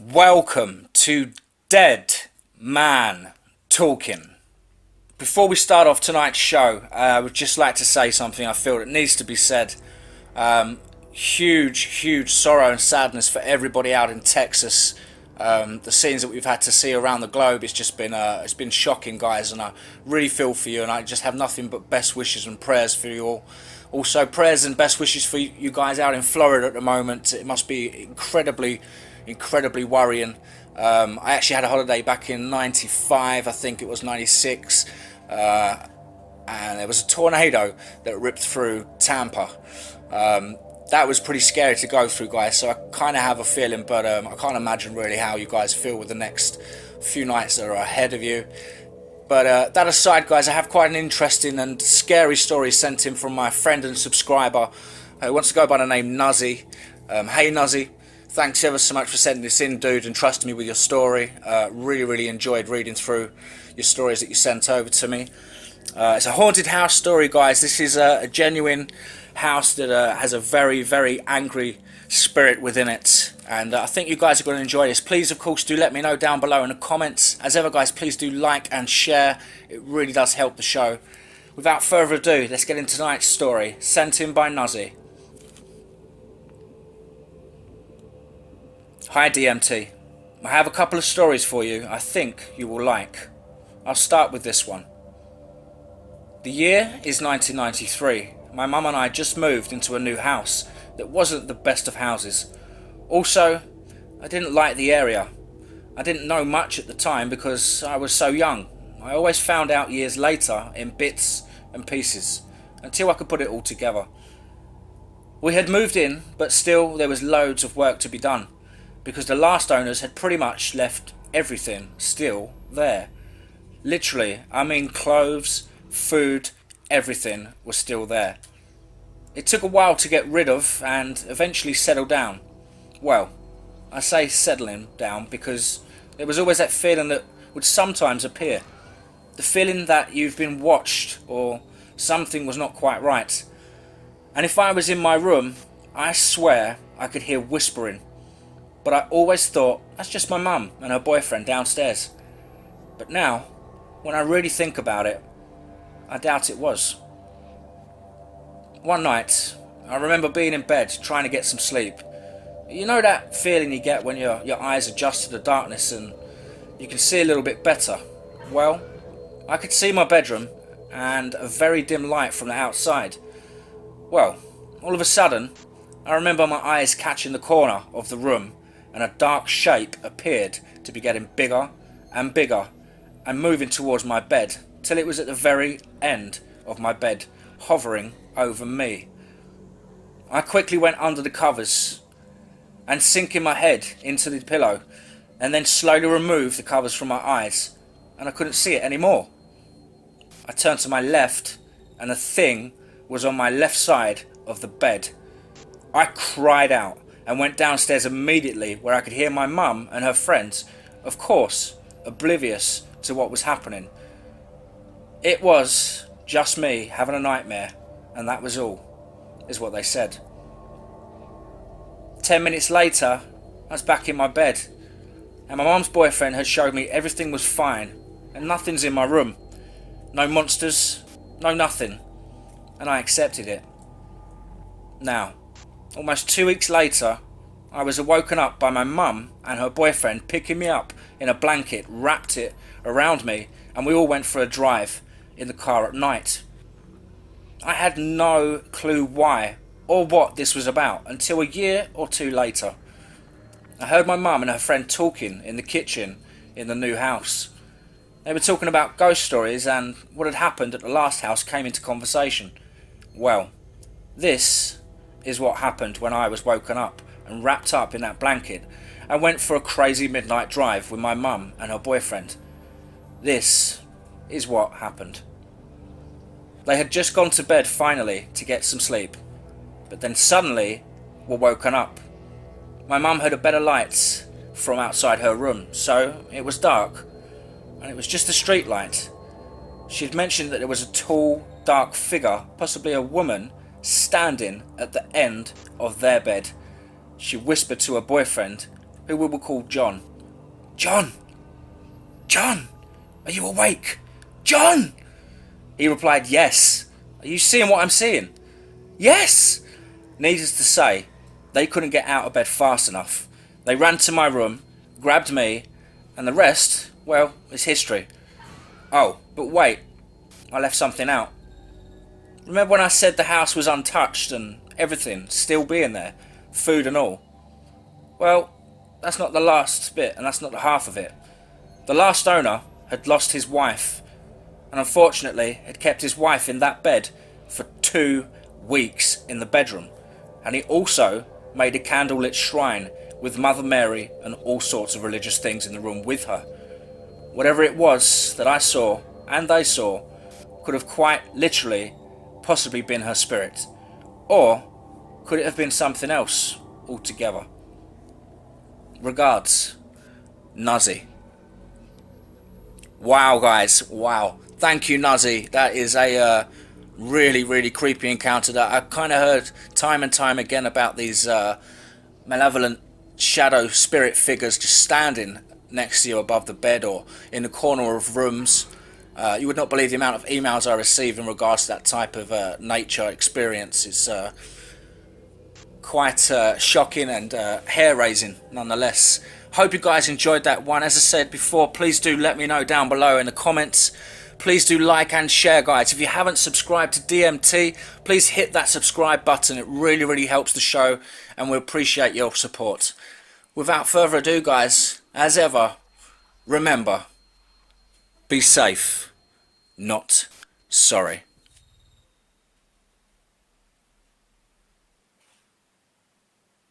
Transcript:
Welcome to Dead Man Talking. Before we start off tonight's show, I would just like to say something I feel that needs to be said. Huge sorrow and sadness for everybody out in Texas. The scenes that we've had to see around the globe, it's been shocking, guys, and I really feel for you, and I just have nothing but best wishes and prayers for you all. Also, prayers and best wishes for you guys out in Florida at the moment. It must be incredibly worrying. I actually had a holiday back in '95, I think it was '96, and there was a tornado that ripped through Tampa. That was pretty scary to go through, guys, so I kind of have a feeling, but I can't imagine really how you guys feel with the next few nights that are ahead of you. But that aside, guys, I have quite an interesting and scary story sent in from my friend and subscriber who wants to go by the name Nuzzy. Hey Nuzzy, thanks ever so much for sending this in, dude, and trusting me with your story. Really enjoyed reading through your stories that you sent over to me. It's a haunted house story, guys. This is a genuine house that has a very angry spirit within it, and I think you guys are going to enjoy this. Please, of course, do let me know down below in the comments. As ever, guys, please do like and share. It really does help the show. Without further ado, let's get into tonight's story, sent in by Nuzzy. Hi DMT, I have a couple of stories for you I think you will like. I'll start with this one. The year is 1993. My mum and I just moved into a new house that wasn't the best of houses. Also, I didn't like the area. I didn't know much at the time because I was so young. I always found out years later in bits and pieces until I could put it all together. We had moved in, but still there was loads of work to be done because the last owners had pretty much left everything still there. Literally, I mean clothes, food, everything was still there. It took a while to get rid of and eventually settle down. Well, I say settling down because there was always that feeling that would sometimes appear. The feeling that you've been watched or something was not quite right. And if I was in my room, I swear I could hear whispering. But I always thought that's just my mum and her boyfriend downstairs. But now, when I really think about it, I doubt it was. One night, I remember being in bed trying to get some sleep. You know that feeling you get when your eyes adjust to the darkness and you can see a little bit better? Well, I could see my bedroom and a very dim light from the outside. Well, all of a sudden, I remember my eyes catching the corner of the room and a dark shape appeared to be getting bigger and bigger and moving towards my bed till it was at the very end of my bed, hovering over me. I quickly went under the covers and sinking my head into the pillow and then slowly removed the covers from my eyes, and I couldn't see it anymore. I turned to my left and the thing was on my left side of the bed. I cried out and went downstairs immediately where I could hear my mum and her friends, of course, oblivious to what was happening. It was just me having a nightmare, and that was all, is what they said. 10 minutes later, I was back in my bed, and my mum's boyfriend had showed me everything was fine, and nothing's in my room. No monsters, no nothing, and I accepted it. Now, almost 2 weeks later, I was woken up by my mum and her boyfriend picking me up in a blanket, wrapped it around me, and we all went for a drive in the car at night. I had no clue why or what this was about until a year or two later. I heard my mum and her friend talking in the kitchen in the new house. They were talking about ghost stories, and what had happened at the last house came into conversation. Well, this is what happened when I was woken up and wrapped up in that blanket and went for a crazy midnight drive with my mum and her boyfriend. This is what happened. They had just gone to bed finally to get some sleep, but then suddenly were woken up. My mum had a better light from outside her room, so it was dark, and it was just a street light. She had mentioned that there was a tall, dark figure, possibly a woman, standing at the end of their bed. She whispered to her boyfriend, who we will call John. "John! John! Are you awake? John!" He replied, "Yes." "Are you seeing what I'm seeing?" "Yes." Needless to say, they couldn't get out of bed fast enough. They ran to my room, grabbed me, and the rest, well, is history. Oh, but wait, I left something out. Remember when I said the house was untouched and everything still being there, food and all? Well, that's not the last bit, and that's not the half of it. The last owner had lost his wife, and unfortunately had kept his wife in that bed for 2 weeks in the bedroom. And he also made a candlelit shrine with Mother Mary and all sorts of religious things in the room with her. Whatever it was that I saw and they saw could have quite literally possibly been her spirit. Or could it have been something else altogether? Regards, Nuzzy. Wow, guys, wow. Thank you, Nuzzy. That is a really, really creepy encounter that I kind of heard time and time again about these malevolent shadow spirit figures just standing next to you above the bed or in the corner of rooms. You would not believe the amount of emails I receive in regards to that type of nature experience. It's quite shocking and hair-raising nonetheless. Hope you guys enjoyed that one. As I said before, please do let me know down below in the comments. Please do like and share, guys. If you haven't subscribed to DMT, please hit that subscribe button. It really, really helps the show, and we appreciate your support. Without further ado, guys, as ever, remember, be safe, not sorry.